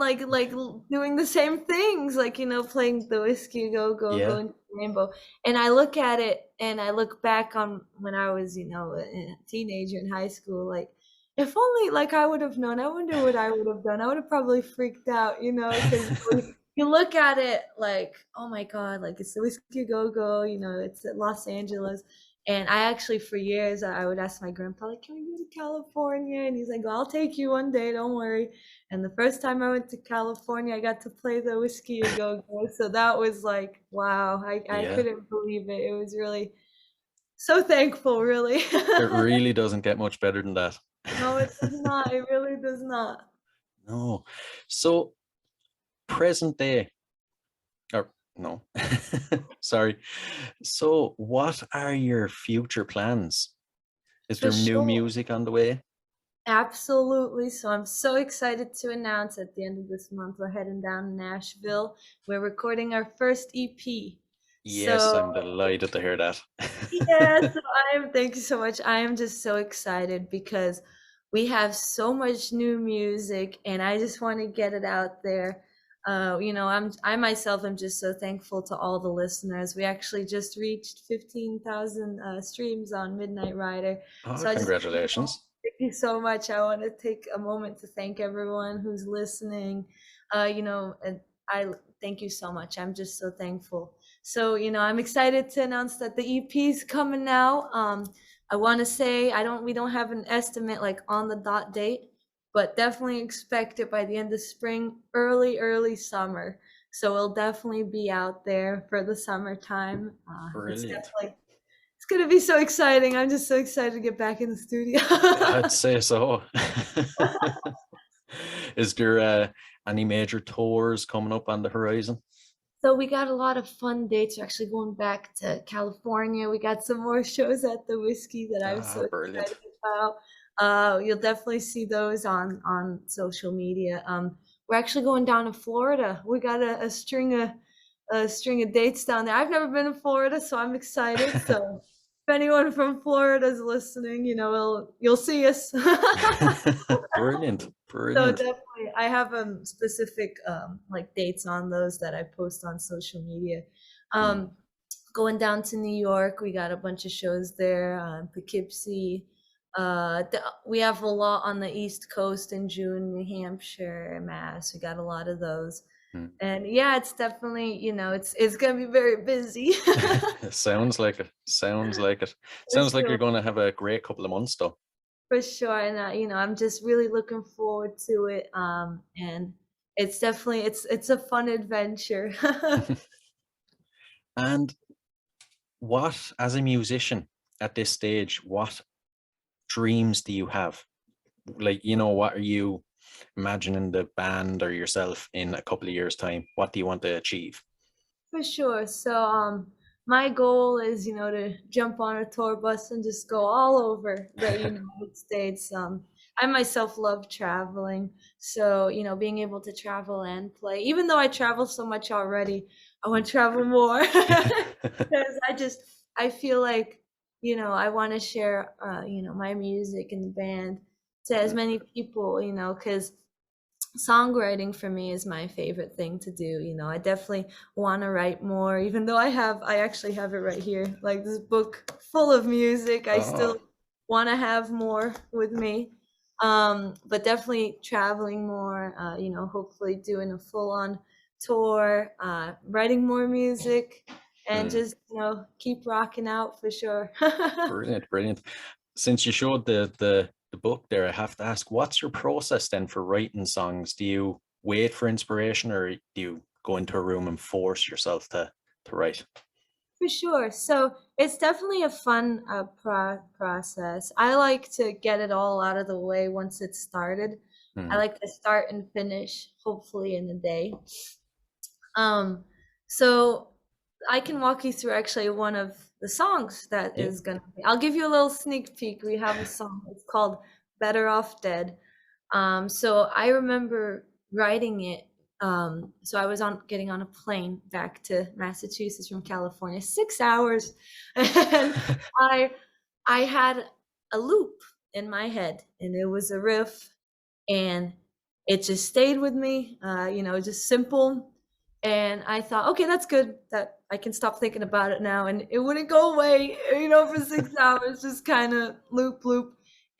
doing the same things, like, playing the Whiskey A Go Go, Yeah. going to the Rainbow. And I look at it and I look back on when I was, a teenager in high school, like, if only, like, I would have known. I wonder what I would have done. I would have probably freaked out, because you look at it like, oh my God, like, it's the Whiskey A Go Go, it's at Los Angeles. And I actually, for years, I would ask my grandpa, like, can we go to California? And he's like, well, I'll take you one day, don't worry. And the first time I went to California, I got to play the Whisky A Go Go. So that was like, wow, I Yeah. couldn't believe it. It was really so thankful, really. It really doesn't get much better than that. No, it does not. It really does not. No. So, present day, or no, sorry. So, what are your future plans? Is For there new sure. music on the way? Absolutely. So I'm so excited to announce at the end of this month, we're heading down to Nashville. We're recording our first EP. Yes, So I'm delighted to hear that. yeah, so thank you so much. I am just so excited because we have so much new music and I just want to get it out there. I myself am just so thankful to all the listeners. We actually just reached 15,000 streams on Midnight Rider. Oh, So I just, congratulations. thank you so much. I want to take a moment to thank everyone who's listening. And I thank you so much. I'm just so thankful. So, I'm excited to announce that the EP's coming now. I want to say we don't have an estimate like on the dot date, but definitely expect it by the end of spring, early summer. So it'll definitely be out there for the summertime. Brilliant. It's gonna be so exciting. I'm just so excited to get back in the studio. I'd say so. Is there any major tours coming up on the horizon? So we got a lot of fun dates. We're actually going back to California. We got some more shows at the Whiskey that I'm so Brilliant. excited about. You'll definitely see those on social media. We're actually going down to Florida. We got a string of dates down there. I've never been to Florida, so I'm excited. So if anyone from Florida is listening, you'll see us. Brilliant. So Brilliant. definitely, I have specific like dates on those that I post on social media. Going down to New York, we got a bunch of shows there. Poughkeepsie. We have a lot on the East Coast in June, New Hampshire, Mass. We got a lot of those. And yeah, it's definitely, it's gonna be very busy. Sounds like it. Sounds like it. For Sounds like sure. you're going to have a great couple of months, though. For sure, and I'm just really looking forward to it. And it's definitely it's a fun adventure. And what, as a musician at this stage, what dreams do you have? Like, what are you imagining the band or yourself in a couple of years' time? What do you want to achieve? For sure. So my goal is, to jump on a tour bus and just go all over the United States. I myself love traveling. So, being able to travel and play, even though I travel so much already, I want to travel more because I feel like, I want to share, my music and the band to as many people, because songwriting for me is my favorite thing to do. I definitely want to write more, even though I actually have it right here, like this book full of music. I still want to have more with me. But definitely traveling more, hopefully doing a full-on tour, writing more music, and just, keep rocking out for sure. Brilliant, brilliant. Since you showed the book there, I have to ask, what's your process then for writing songs? Do you wait for inspiration, or do you go into a room and force yourself to write? For sure. So it's definitely a fun process. I like to get it all out of the way once it's started. I like to start and finish, hopefully in a day. So I can walk you through actually one of the songs that is gonna be. I'll give you a little sneak peek. We have a song. It's called "Better Off Dead." So I remember writing it. So I was getting on a plane back to Massachusetts from California, 6 hours, and I had a loop in my head, and it was a riff, and it just stayed with me. Just simple. And I thought, okay, that's good. That I can stop thinking about it now, and it wouldn't go away. For 6 hours, just kind of loop.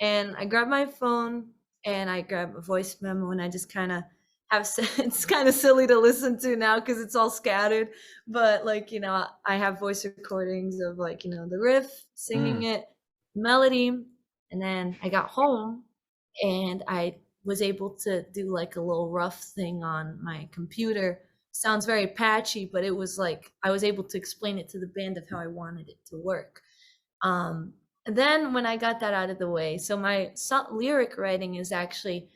And I grabbed my phone and I grabbed a voice memo, and I just kind of it's kind of silly to listen to now because it's all scattered, but I have voice recordings of the riff, singing it, melody, and then I got home and I was able to do like a little rough thing on my computer. Sounds very patchy, but it was like I was able to explain it to the band of how I wanted it to work. And then when I got that out of the way, so my lyric writing is actually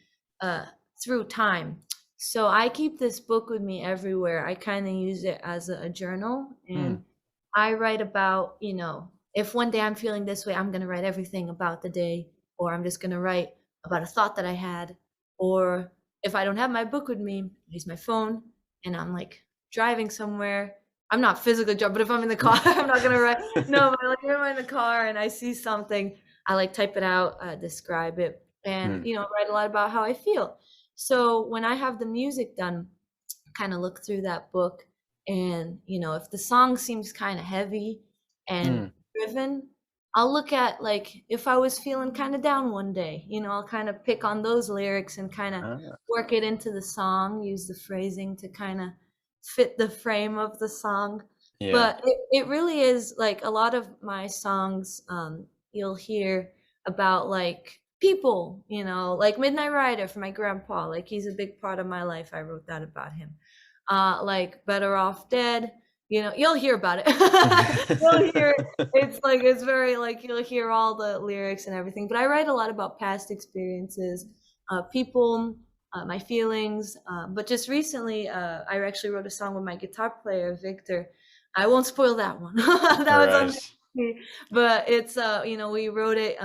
through time. So I keep this book with me everywhere. I kind of use it as a journal, and I write about, if one day I'm feeling this way, I'm going to write everything about the day, or I'm just going to write about a thought that I had. Or if I don't have my book with me, I use my phone and I'm like driving somewhere, I'm not physically drunk, but if I'm in the car, I'm not gonna write. No, but like if I'm in the car and I see something, I like type it out, describe it, and Mm. write a lot about how I feel. So when I have the music done, kind of look through that book, and if the song seems kind of heavy and Mm. driven, I'll look at like if I was feeling kind of down one day, I'll kind of pick on those lyrics and kind of Ah, work it into the song, use the phrasing to kind of fit the frame of the song. yeah. But it really is like a lot of my songs, you'll hear about like people, like Midnight Rider for my grandpa, like he's a big part of my life. I wrote that about him. Like Better Off Dead, you'll hear about it. You'll hear it's very like you'll hear all the lyrics and everything. But I write a lot about past experiences, people, my feelings. But just recently, I actually wrote a song with my guitar player, Victor. I won't spoil that one. That was on Right. me. But it's we wrote it.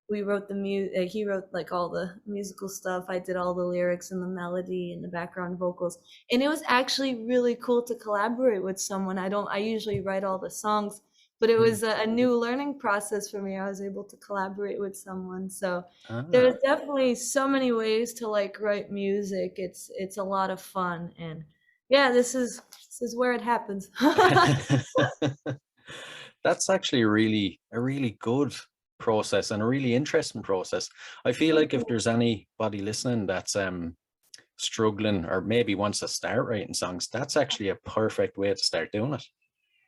We wrote the music. He wrote like all the musical stuff. I did all the lyrics and the melody and the background vocals. And it was actually really cool to collaborate with someone. I usually write all the songs, but it was a new learning process for me. I was able to collaborate with someone. So there's Ah. definitely so many ways to like write music. It's a lot of fun, and yeah, this is where it happens. That's actually a really good process and a really interesting process. I feel like if there's anybody listening that's struggling or maybe wants to start writing songs, that's actually a perfect way to start doing it.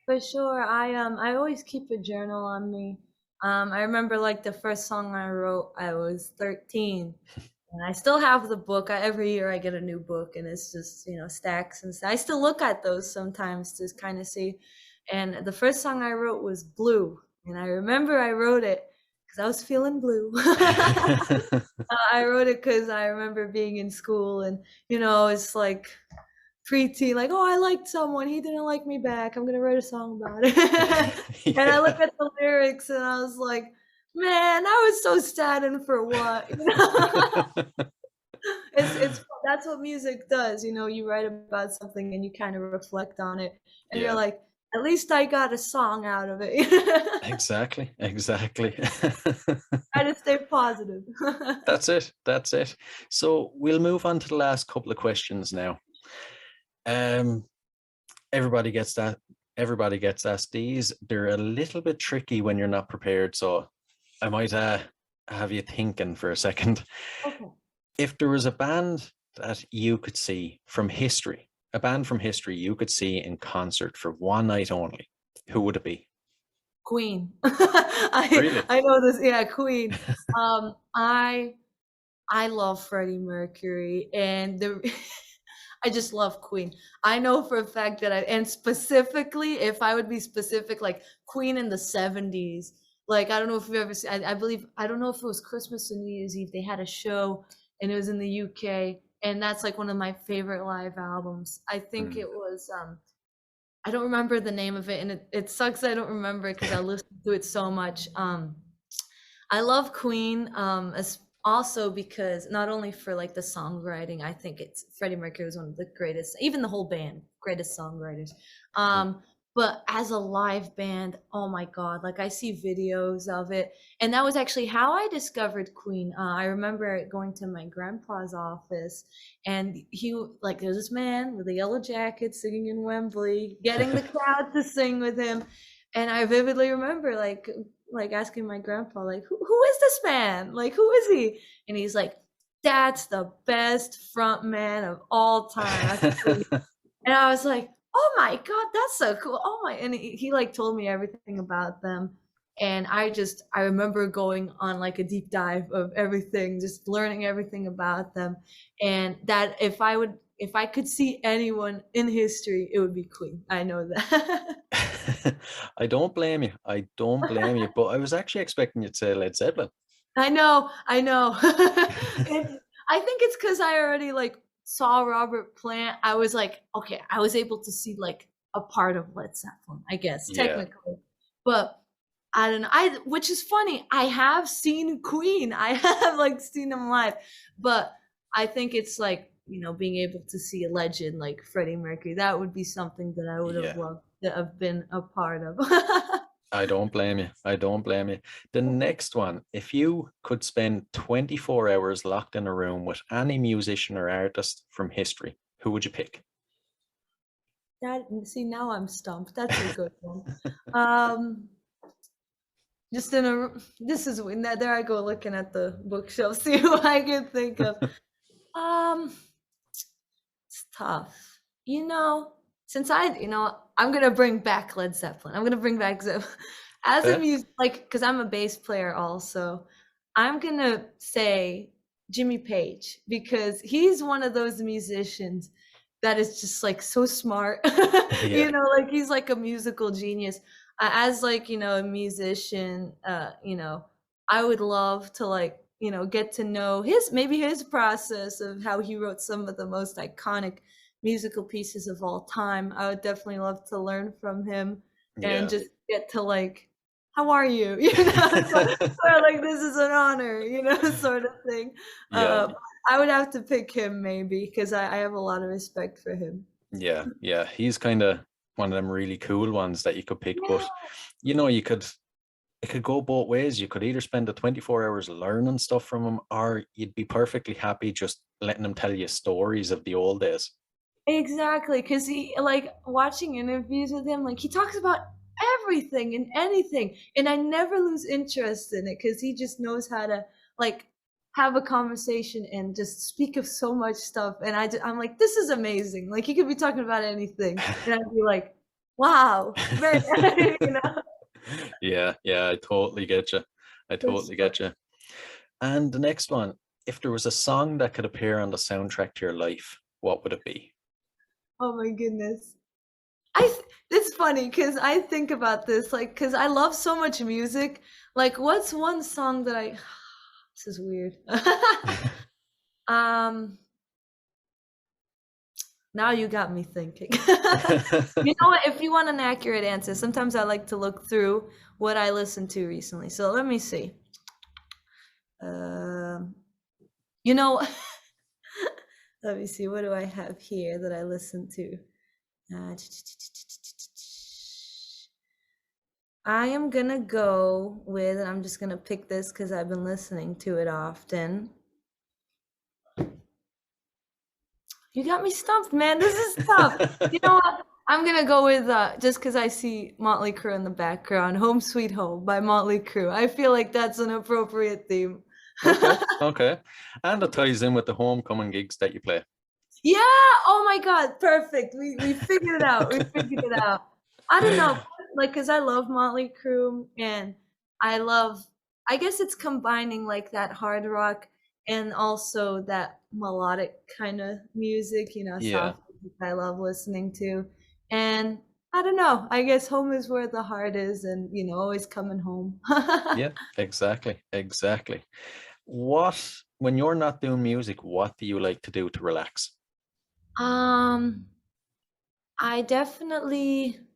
For sure. I always keep a journal on me. I remember like the first song I wrote, I was 13. And I still have the book. Every year I get a new book, and it's just, stacks and I still look at those sometimes to kind of see. And the first song I wrote was Blue. And I remember I wrote it because I was feeling blue. I wrote it because I remember being in school, and, it's like preteen, like, oh, I liked someone, he didn't like me back, I'm gonna write a song about it. And I Yeah. look at the lyrics and I was like, man, I was so sad, and for what? It's that's what music does, you write about something and you kind of reflect on it, and you're Yeah, like, at least I got a song out of it. exactly. Try to stay positive. That's it. So we'll move on to the last couple of questions now. Um, everybody gets asked these. They're a little bit tricky when you're not prepared, so I might have you thinking for a second. Okay. If there was a band that you could see from history, a band from history you could see in concert for one night only, who would it be? Queen. Really? I know this. Yeah, Queen. I love Freddie Mercury, and I just love Queen. I know for a fact that and specifically, if I would be specific, like Queen in the 70s. Like, I don't know if you've ever seen, I believe, I don't know if it was Christmas or New Year's Eve, they had a show, and it was in the UK, and that's like one of my favorite live albums. I think it was, I don't remember the name of it, and it sucks I don't remember it because I listened to it so much. I love Queen, as also because not only for like the songwriting, I think it's Freddie Mercury was one of the greatest, even the whole band, greatest songwriters. But as a live band, oh my God, like I see videos of it. And that was actually how I discovered Queen. I remember going to my grandpa's office, and he, like, there's this man with a yellow jacket singing in Wembley, getting the crowd to sing with him. And I vividly remember like asking my grandpa, like, who is this man? Like, who is he? And he's like, that's the best front man of all time. And I was like, oh my God, that's so cool. Oh my, and he like told me everything about them. And I remember going on like a deep dive of everything, just learning everything about them. And that if I could see anyone in history, it would be Queen. I know that. I don't blame you. But I was actually expecting you to say Led Zeppelin. I know. I think it's because I already like saw Robert Plant. I was like, okay, I was able to see like a part of Led Zeppelin, I guess, Yeah. technically. But I don't know. Which is funny. I have seen Queen. I have like seen them live, but I think it's like, being able to see a legend like Freddie Mercury. That would be something that I would have Yeah. loved that I've been a part of. I don't blame you. I don't blame you. The next one, if you could spend 24 hours locked in a room with any musician or artist from history, who would you pick? See, now I'm stumped. That's a good one. Just in a this is when there I go looking at the bookshelf, see who I can think of. It's tough. Since I'm gonna bring back Led Zeppelin. I'm gonna bring back Zeppelin as a because I'm a bass player also. I'm gonna say Jimmy Page because he's one of those musicians that is just like so smart. Yeah. Like he's like a musical genius. As like a musician, I would love to get to know his process of how he wrote some of the most iconic musical pieces of all time. I would definitely love to learn from him and just get to how are you? Like this is an honor, sort of thing. Yeah. I would have to pick him maybe because I have a lot of respect for him. Yeah. He's kind of one of them really cool ones that you could pick, but it could go both ways. You could either spend the 24 hours learning stuff from him, or you'd be perfectly happy just letting him tell you stories of the old days. Exactly, because he watching interviews with him, he talks about everything and anything, and I never lose interest in it because he just knows how to have a conversation and just speak of so much stuff. And I'm like, this is amazing. He could be talking about anything, and I'd be like, wow, very, Yeah, I totally get you. I totally get you. And the next one, if there was a song that could appear on the soundtrack to your life, what would it be? Oh my goodness. It's funny because I think about this, because I love so much music. What's one song that this is weird. Now you got me thinking. You know what? If you want an accurate answer, sometimes I like to look through what I listened to recently. So let me see. Let me see. What do I have here that I listened to? I am gonna go with, and I'm just gonna pick this because I've been listening to it often. You got me stumped, man. This is tough. You know what? I'm gonna go with just because I see Motley Crue in the background, "Home Sweet Home" by Motley Crue. I feel like that's an appropriate theme. Okay. And it ties in with the homecoming gigs that you play. Yeah. Oh my God. Perfect. We figured it out. I don't know, because I love Motley Crue and I guess it's combining that hard rock and also that melodic kind of music, soft music I love listening to. And I don't know, I guess home is where the heart is and, always coming home. Yeah, exactly. When you're not doing music, what do you like to do to relax?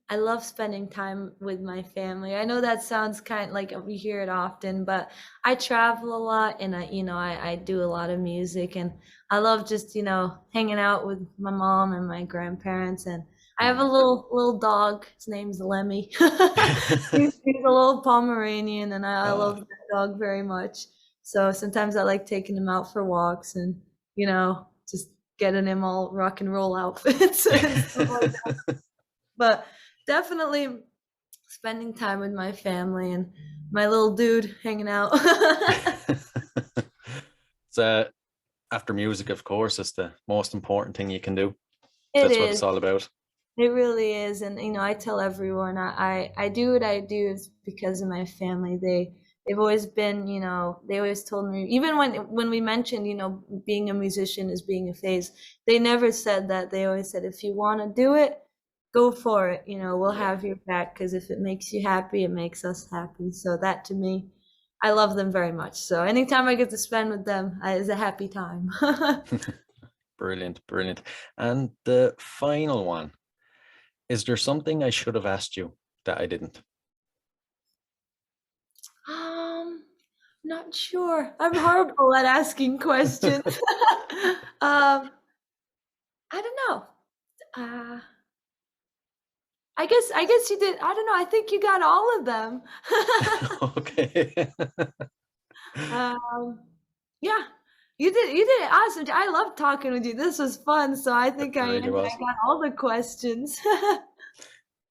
I love spending time with my family. I know that sounds kind of like we hear it often, but I travel a lot and I do a lot of music and I love just, hanging out with my mom and my grandparents. And I have a little dog. His name's Lemmy. He's a little Pomeranian and I love that dog very much. So sometimes I like taking him out for walks and, just getting him all rock and roll outfits and stuff like that. But definitely spending time with my family and my little dude hanging out. So after music, of course, it's the most important thing you can do. That's what it's all about. It really is. And, I tell everyone I do what I do is because of my family. They've always been, they always told me, even when we mentioned, being a musician is being a phase, they never said that. They always said, if you want to do it, go for it. We'll have your back because if it makes you happy, it makes us happy. So that to me, I love them very much. So anytime I get to spend with them is a happy time. Brilliant. And the final one, is there something I should have asked you that I didn't? Not sure. I'm horrible at asking questions. I don't know. I guess you did. I don't know. I think you got all of them. Okay. Um, yeah, you did it awesome. I love talking with you. This was fun. So I It think I really was. got all the questions.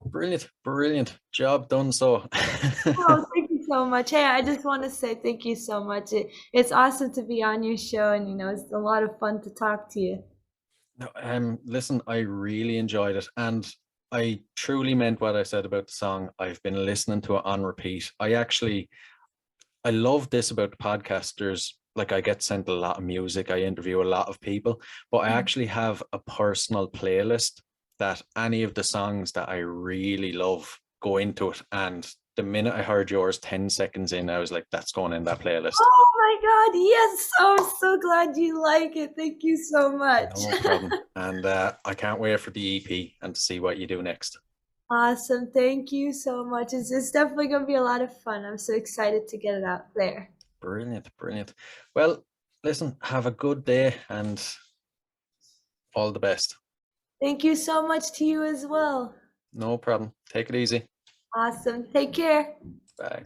Brilliant, brilliant. Job done so. Oh, thank you so much. Hey, I just want to say thank you so much. It's awesome to be on your show, and it's a lot of fun to talk to you. No, listen, I really enjoyed it, and I truly meant what I said about the song. I've been listening to it on repeat. I love this about the podcasters. Like, I get sent a lot of music, I interview a lot of people, but I actually have a personal playlist that any of the songs that I really love go into it. And the minute I heard yours 10 seconds in, I was like, that's going in that playlist. Oh my God, yes. I'm so glad you like it. Thank you so much. No problem. And I can't wait for the EP and to see what you do next. Awesome. Thank you so much. It's definitely going to be a lot of fun. I'm so excited to get it out there. Brilliant, brilliant. Well, listen, have a good day and all the best. Thank you so much to you as well. No problem. Take it easy. Awesome. Take care. Bye.